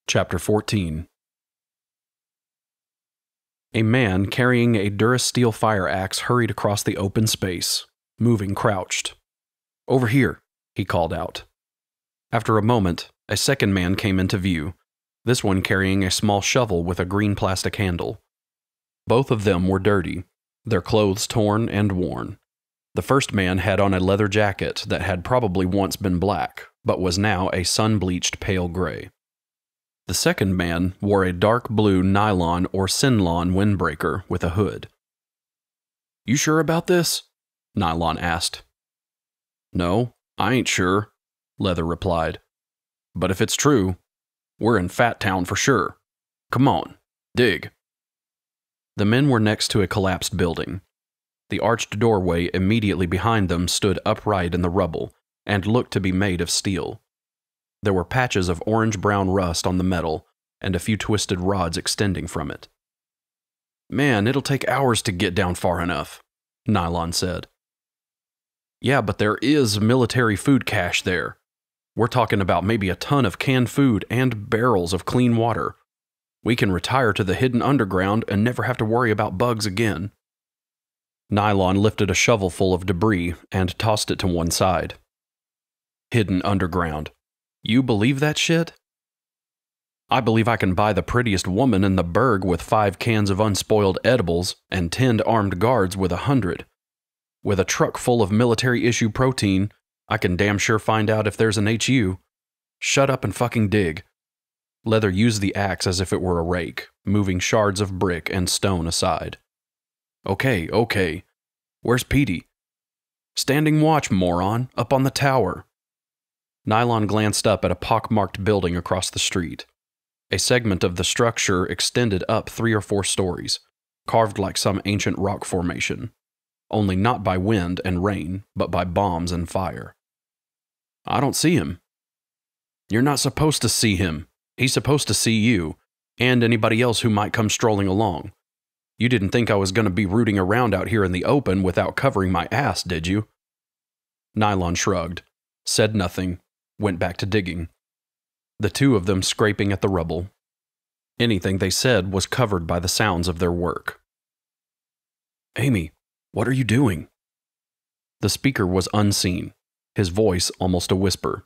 Chapter 14. A man carrying a Durasteel fire axe hurried across the open space, moving crouched. "Over here," he called out. After a moment, a second man came into view, this one carrying a small shovel with a green plastic handle. Both of them were dirty, their clothes torn and worn. The first man had on a leather jacket that had probably once been black, but was now a sun-bleached pale gray. The second man wore a dark blue nylon or synlon windbreaker with a hood. "You sure about this?" Nylon asked. "No, I ain't sure," Leather replied. "But if it's true, we're in Fat Town for sure. Come on, dig." The men were next to a collapsed building. The arched doorway immediately behind them stood upright in the rubble and looked to be made of steel. There were patches of orange-brown rust on the metal and a few twisted rods extending from it. "Man, it'll take hours to get down far enough," Nylon said. "Yeah, but there is military food cache there. We're talking about maybe a ton of canned food and barrels of clean water. We can retire to the hidden underground and never have to worry about bugs again." Nylon lifted a shovelful of debris and tossed it to one side. "Hidden underground. You believe that shit?" "I believe I can buy the prettiest woman in the burg with 5 cans of unspoiled edibles and 10 armed guards with 100. With a truck full of military-issue protein, I can damn sure find out if there's an HU. Shut up and fucking dig." Leather used the axe as if it were a rake, moving shards of brick and stone aside. Okay. Where's Petey?" "Standing watch, moron, up on the tower." Nylon glanced up at a pockmarked building across the street. A segment of the structure extended up 3 or 4 stories, carved like some ancient rock formation, only not by wind and rain, but by bombs and fire. "I don't see him." "You're not supposed to see him. He's supposed to see you, and anybody else who might come strolling along. You didn't think I was going to be rooting around out here in the open without covering my ass, did you?" Nylon shrugged, said nothing, went back to digging. The two of them scraping at the rubble. Anything they said was covered by the sounds of their work. "Amy, what are you doing?" The speaker was unseen, his voice almost a whisper.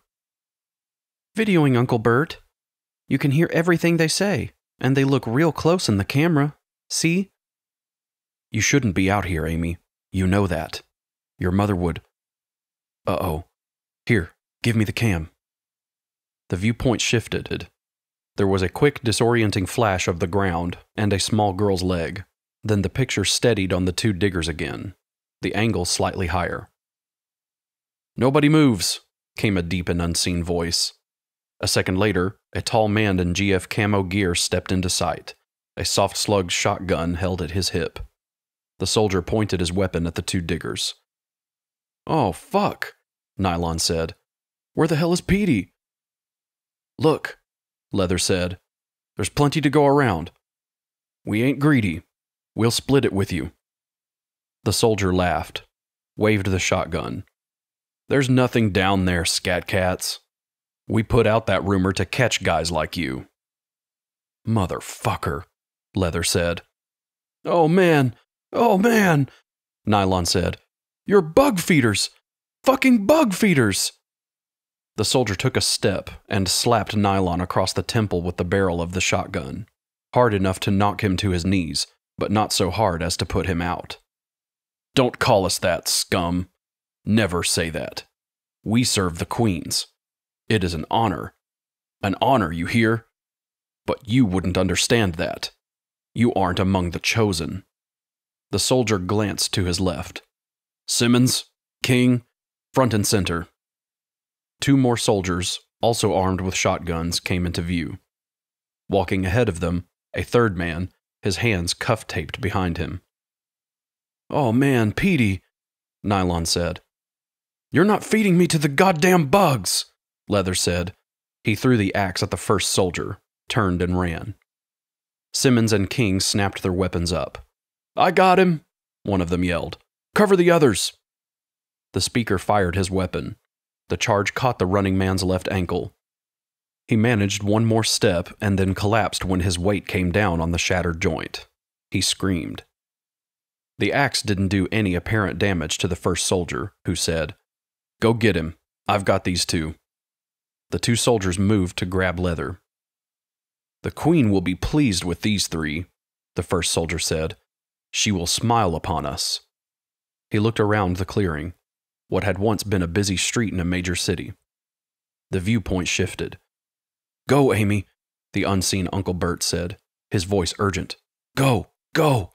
"Videoing, Uncle Bert. You can hear everything they say, and they look real close in the camera. See?" "You shouldn't be out here, Amy. You know that. Your mother would..." "Uh-oh. Here, give me the cam." The viewpoint shifted. There was a quick, disorienting flash of the ground and a small girl's leg. Then the picture steadied on the 2 diggers again, the angle slightly higher. "Nobody moves," came a deep and unseen voice. A second later, a tall man in GF camo gear stepped into sight, a soft-slugged shotgun held at his hip. The soldier pointed his weapon at the 2 diggers. "Oh, fuck," Nylon said. "Where the hell is Petey?" "Look," Leather said. "There's plenty to go around. We ain't greedy. We'll split it with you." The soldier laughed, waved the shotgun. "There's nothing down there, scat cats. We put out that rumor to catch guys like you." "Motherfucker," Leather said. "Oh man, Nylon said. "You're bug feeders! Fucking bug feeders!" The soldier took a step and slapped Nylon across the temple with the barrel of the shotgun, hard enough to knock him to his knees, but not so hard as to put him out. "Don't call us that, scum. Never say that. We serve the queens. It is an honor. An honor, you hear? But you wouldn't understand that. You aren't among the chosen." The soldier glanced to his left. "Simmons, King, front and center." 2 more soldiers, also armed with shotguns, came into view. Walking ahead of them, a third man, his hands cuff-taped behind him. "Oh man, Petey," Nylon said. "You're not feeding me to the goddamn bugs," Leather said. He threw the axe at the first soldier, turned and ran. Simmons and King snapped their weapons up. "I got him," one of them yelled. "Cover the others." The speaker fired his weapon. The charge caught the running man's left ankle. He managed one more step and then collapsed when his weight came down on the shattered joint. He screamed. The axe didn't do any apparent damage to the first soldier, who said, "Go get him. I've got these two." The two soldiers moved to grab leather. "The Queen will be pleased with these three," the first soldier said. "She will smile upon us." He looked around the clearing, what had once been a busy street in a major city. The viewpoint shifted. "Go, Amy," the unseen Uncle Bert said, his voice urgent. "Go, go!"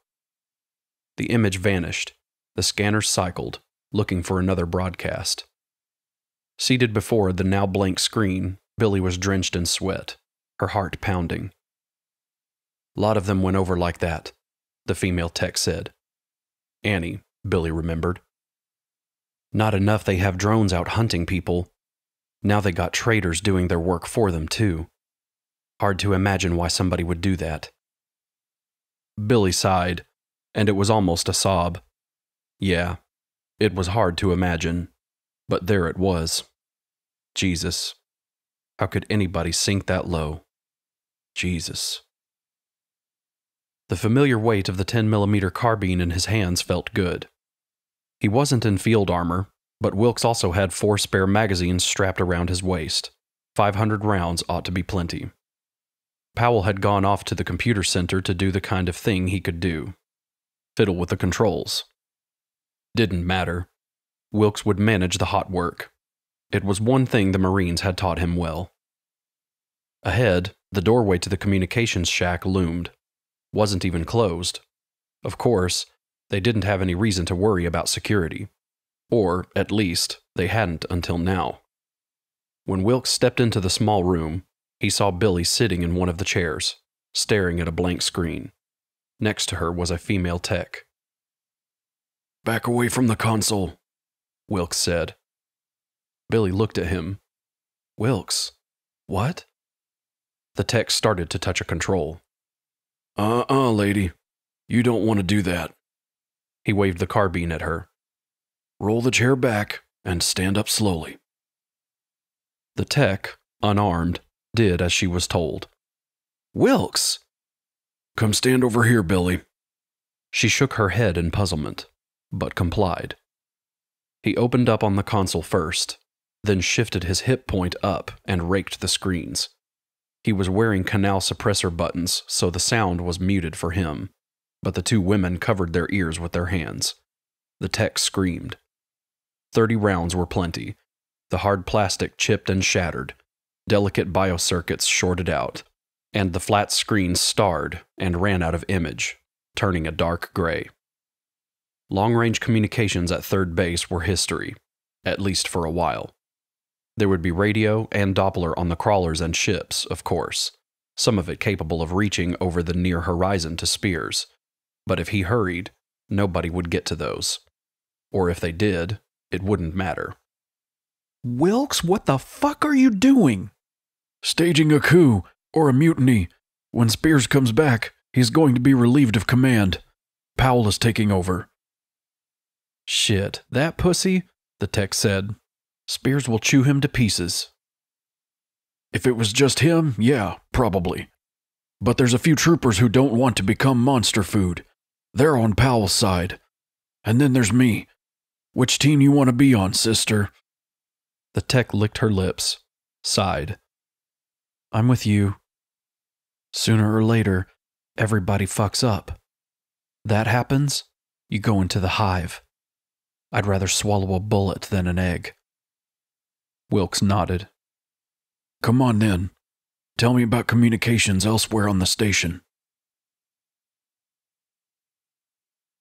The image vanished. The scanners cycled, looking for another broadcast. Seated before the now blank screen, Billie was drenched in sweat, her heart pounding. "Lot of them went over like that," the female tech said. Annie, Billie remembered. "Not enough they have drones out hunting people. Now they got traitors doing their work for them, too. Hard to imagine why somebody would do that." Billie sighed, and it was almost a sob. Yeah, it was hard to imagine, but there it was. Jesus. How could anybody sink that low? Jesus. The familiar weight of the 10mm carbine in his hands felt good. He wasn't in field armor, but Wilks also had 4 spare magazines strapped around his waist. 500 rounds ought to be plenty. Powell had gone off to the computer center to do the kind of thing he could do. Fiddle with the controls. Didn't matter. Wilks would manage the hot work. It was one thing the Marines had taught him well. Ahead, the doorway to the communications shack loomed. Wasn't even closed. Of course, they didn't have any reason to worry about security. Or, at least, they hadn't until now. When Wilks stepped into the small room, he saw Billie sitting in one of the chairs, staring at a blank screen. Next to her was a female tech. "Back away from the console," Wilks said. Billie looked at him. "Wilks, what?" The tech started to touch a control. Lady. You don't want to do that." He waved the carbine at her. "Roll the chair back and stand up slowly." The tech, unarmed, did as she was told. "Wilks!" "Come stand over here, Billie." She shook her head in puzzlement, but complied. He opened up on the console first, then shifted his hip point up and raked the screens. He was wearing canal suppressor buttons, so the sound was muted for him, but the two women covered their ears with their hands. The tech screamed. 30 rounds were plenty. The hard plastic chipped and shattered, delicate biocircuits shorted out, and the flat screen starred and ran out of image, turning a dark gray. Long-range communications at third base were history, at least for a while. There would be radio and Doppler on the crawlers and ships, of course, some of it capable of reaching over the near horizon to Spears. But if he hurried, nobody would get to those. Or if they did, it wouldn't matter. "Wilks, what the fuck are you doing?" "Staging a coup, or a mutiny. When Spears comes back, he's going to be relieved of command. Powell is taking over." "Shit, that pussy?" the tech said. "Spears will chew him to pieces." "If it was just him, yeah, probably. But there's a few troopers who don't want to become monster food. They're on Powell's side. And then there's me. Which team you want to be on, sister?" The tech licked her lips, sighed. "I'm with you. Sooner or later, everybody fucks up. That happens, you go into the hive. I'd rather swallow a bullet than an egg." Wilks nodded. "Come on then. Tell me about communications elsewhere on the station."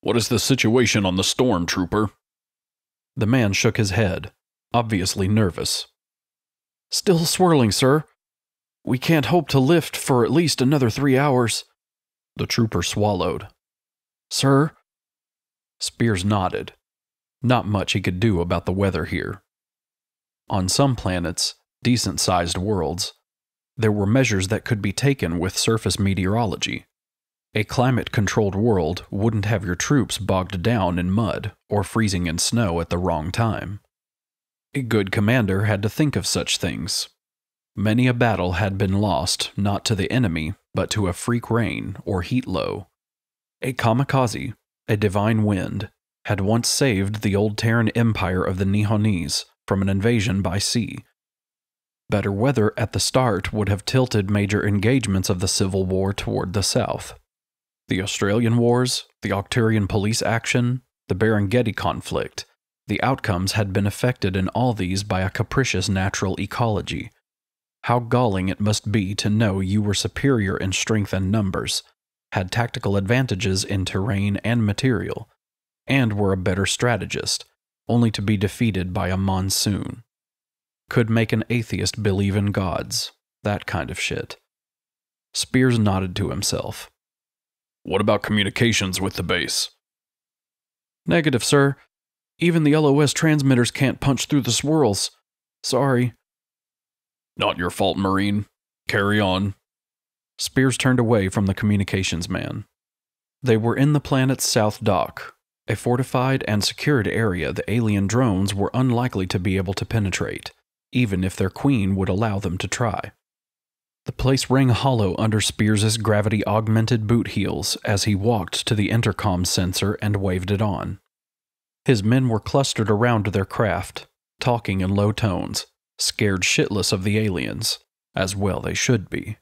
"What is the situation on the storm, Trooper?" The man shook his head, obviously nervous. "Still swirling, sir. We can't hope to lift for at least another 3 hours." The trooper swallowed. "Sir?" Spears nodded. Not much he could do about the weather here. On some planets, decent-sized worlds, there were measures that could be taken with surface meteorology. A climate-controlled world wouldn't have your troops bogged down in mud or freezing in snow at the wrong time. A good commander had to think of such things. Many a battle had been lost, not to the enemy, but to a freak rain or heat low. A kamikaze, a divine wind, had once saved the old Terran empire of the Nihonese from an invasion by sea. Better weather at the start would have tilted major engagements of the Civil War toward the south. The Australian Wars, the Octurian police action, the Berengeti conflict, the outcomes had been affected in all these by a capricious natural ecology. How galling it must be to know you were superior in strength and numbers, had tactical advantages in terrain and material, and were a better strategist, only to be defeated by a monsoon. Could make an atheist believe in gods, that kind of shit. Spears nodded to himself. What about communications with the base? Negative, sir. Even the LOS transmitters can't punch through the swirls. Sorry. Not your fault, Marine. Carry on. Spears turned away from the communications man. They were in the planet's south dock, a fortified and secured area the alien drones were unlikely to be able to penetrate, even if their queen would allow them to try. The place rang hollow under Spears' gravity-augmented boot heels as he walked to the intercom sensor and waved it on. His men were clustered around their craft, talking in low tones, scared shitless of the aliens, as well they should be.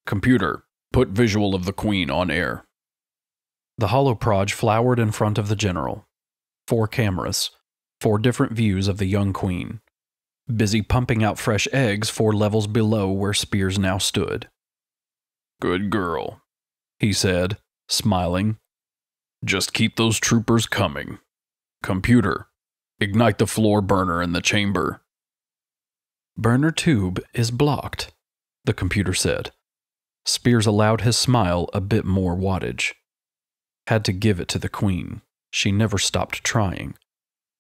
Computer, put visual of the Queen on air. The holoproj flowered in front of the general. 4 cameras, 4 different views of the young queen, busy pumping out fresh eggs 4 levels below where Spears now stood. Good girl, he said, smiling. Just keep those troopers coming. Computer, ignite the floor burner in the chamber. Burner tube is blocked, the computer said. Spears allowed his smile a bit more wattage. Had to give it to the queen. She never stopped trying.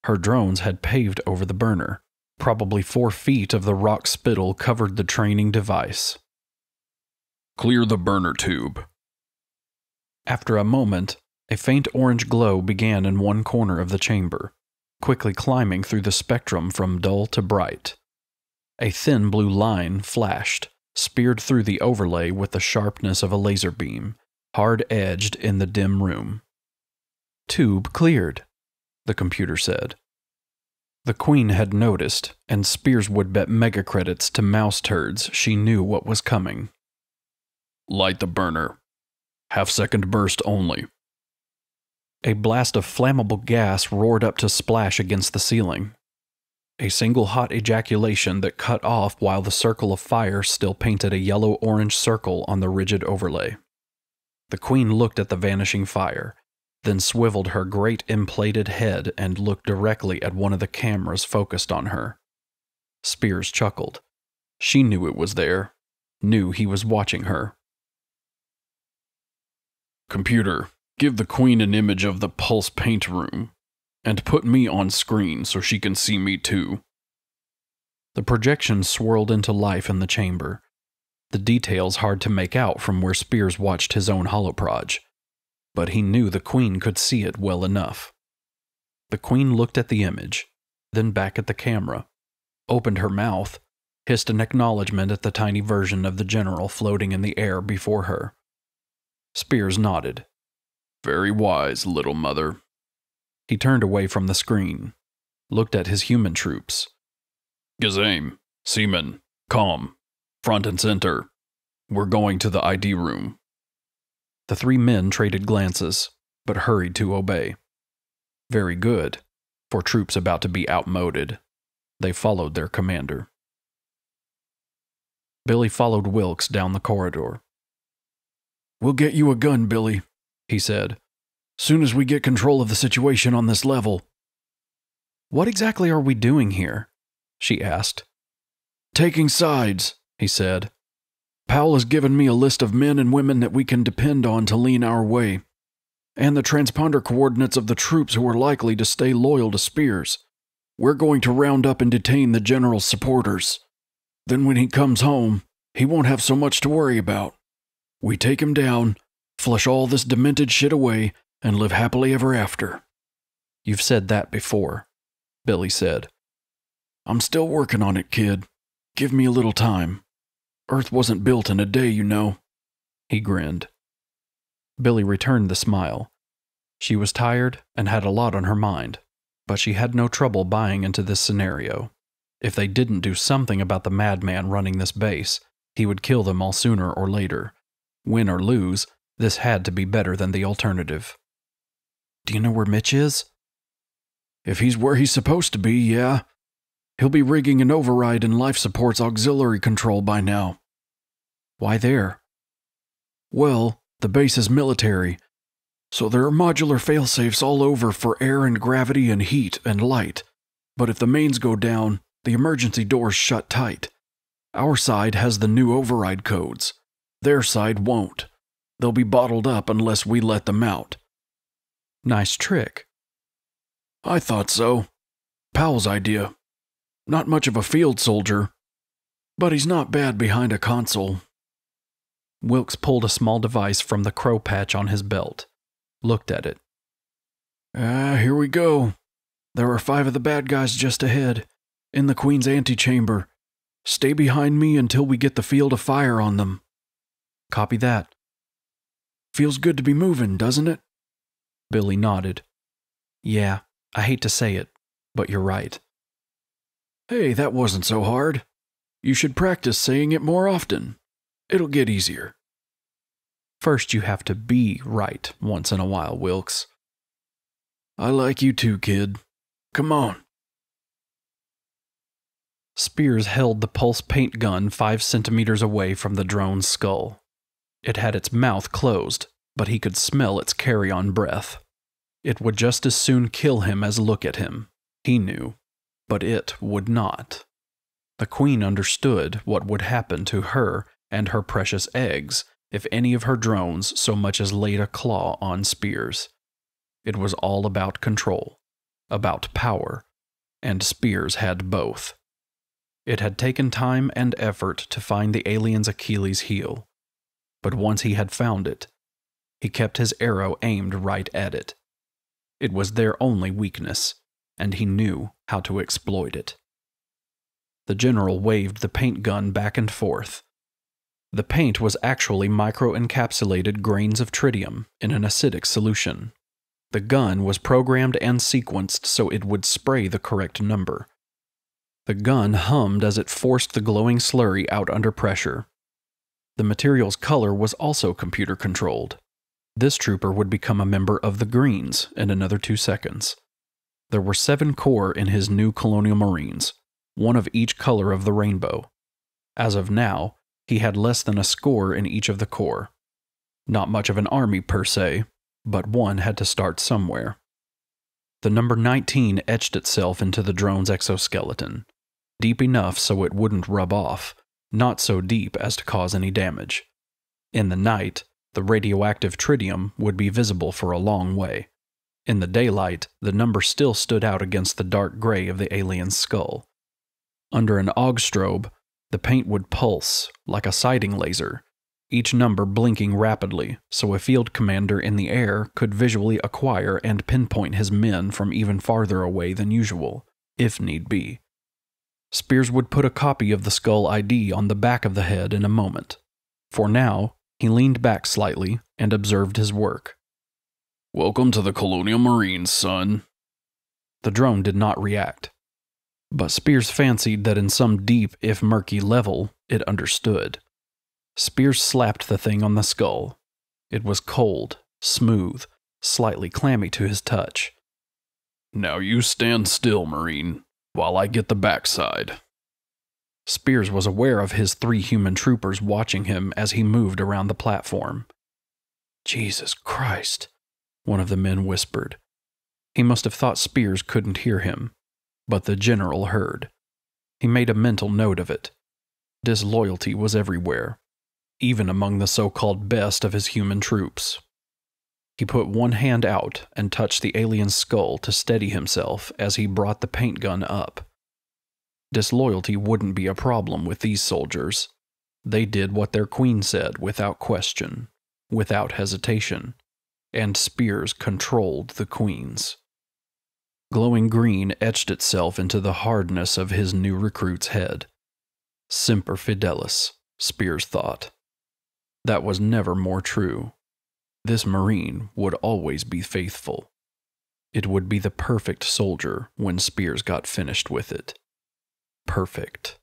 Her drones had paved over the burner. Probably 4 feet of the rock spittle covered the training device. Clear the burner tube. After a moment, a faint orange glow began in one corner of the chamber, quickly climbing through the spectrum from dull to bright. A thin blue line flashed, speared through the overlay with the sharpness of a laser beam, hard-edged in the dim room. Tube cleared, the computer said. The queen had noticed, and Spears would bet megacredits to mouse turds she knew what was coming. Light the burner. Half-second burst only. A blast of flammable gas roared up to splash against the ceiling. A single hot ejaculation that cut off while the circle of fire still painted a yellow-orange circle on the rigid overlay. The queen looked at the vanishing fire, then swiveled her great emplated head and looked directly at one of the cameras focused on her. Spears chuckled. She knew it was there, knew he was watching her. Computer, give the queen an image of the pulse paint room, and put me on screen so she can see me too. The projection swirled into life in the chamber, the details hard to make out from where Spears watched his own holoproj. But he knew the queen could see it well enough. The queen looked at the image, then back at the camera, opened her mouth, hissed an acknowledgement at the tiny version of the general floating in the air before her. Spears nodded. Very wise, little mother. He turned away from the screen, looked at his human troops. Gazame, Seaman, Calm, front and center. We're going to the ID room. The 3 men traded glances, but hurried to obey. Very good, for troops about to be outmoded. They followed their commander. Billie followed Wilks down the corridor. We'll get you a gun, Billie, he said. Soon as we get control of the situation on this level. What exactly are we doing here? She asked. Taking sides, he said. Powell has given me a list of men and women that we can depend on to lean our way, and the transponder coordinates of the troops who are likely to stay loyal to Spears. We're going to round up and detain the general's supporters. Then when he comes home, he won't have so much to worry about. We take him down, flush all this demented shit away, and live happily ever after. You've said that before, Billie said. I'm still working on it, kid. Give me a little time. Earth wasn't built in a day, you know. He grinned. Billie returned the smile. She was tired and had a lot on her mind, but she had no trouble buying into this scenario. If they didn't do something about the madman running this base, he would kill them all sooner or later. Win or lose, this had to be better than the alternative. Do you know where Mitch is? If he's where he's supposed to be, yeah. He'll be rigging an override in life support's auxiliary control by now. Why there? Well, the base is military, so there are modular failsafes all over for air and gravity and heat and light. But if the mains go down, the emergency doors shut tight. Our side has the new override codes. Their side won't. They'll be bottled up unless we let them out. Nice trick. I thought so. Powell's idea. Not much of a field soldier, but he's not bad behind a console. Wilks pulled a small device from the crow patch on his belt, looked at it. Here we go. There are 5 of the bad guys just ahead, in the Queen's antechamber. Stay behind me until we get the field of fire on them. Copy that. Feels good to be moving, doesn't it? Billie nodded. Yeah, I hate to say it, but you're right. Hey, that wasn't so hard. You should practice saying it more often. It'll get easier. First, you have to be right once in a while, Wilks. I like you too, kid. Come on. Spears held the pulse paint gun 5 centimeters away from the drone's skull. It had its mouth closed, but he could smell its carry-on breath. It would just as soon kill him as look at him, he knew, but it would not. The Queen understood what would happen to her and her precious eggs if any of her drones so much as laid a claw on Spears. It was all about control, about power, and Spears had both. It had taken time and effort to find the alien's Achilles heel, but once he had found it, he kept his arrow aimed right at it. It was their only weakness, and he knew how to exploit it. The general waved the paint gun back and forth. The paint was actually micro-encapsulated grains of tritium in an acidic solution. The gun was programmed and sequenced so it would spray the correct number. The gun hummed as it forced the glowing slurry out under pressure. The material's color was also computer-controlled. This trooper would become a member of the Greens in another 2 seconds. There were 7 corps in his new Colonial Marines, 1 of each color of the rainbow. As of now, he had less than a score in each of the corps. Not much of an army per se, but one had to start somewhere. The number 19 etched itself into the drone's exoskeleton, deep enough so it wouldn't rub off, not so deep as to cause any damage. In the night, the radioactive tritium would be visible for a long way. In the daylight, the number still stood out against the dark gray of the alien's skull. Under an AUG strobe, the paint would pulse, like a sighting laser, each number blinking rapidly so a field commander in the air could visually acquire and pinpoint his men from even farther away than usual, if need be. Spears would put a copy of the skull ID on the back of the head in a moment. For now, he leaned back slightly and observed his work. Welcome to the Colonial Marines, son. The drone did not react. But Spears fancied that in some deep, if murky level, it understood. Spears slapped the thing on the skull. It was cold, smooth, slightly clammy to his touch. Now you stand still, Marine, while I get the backside. Spears was aware of his 3 human troopers watching him as he moved around the platform. Jesus Christ, one of the men whispered. He must have thought Spears couldn't hear him, but the general heard. He made a mental note of it. Disloyalty was everywhere, even among the so-called best of his human troops. He put one hand out and touched the alien's skull to steady himself as he brought the paint gun up. Disloyalty wouldn't be a problem with these soldiers. They did what their queen said without question, without hesitation, and Spears controlled the queen's. Glowing green etched itself into the hardness of his new recruit's head. Semper Fidelis, Spears thought. That was never more true. This Marine would always be faithful. It would be the perfect soldier when Spears got finished with it. Perfect.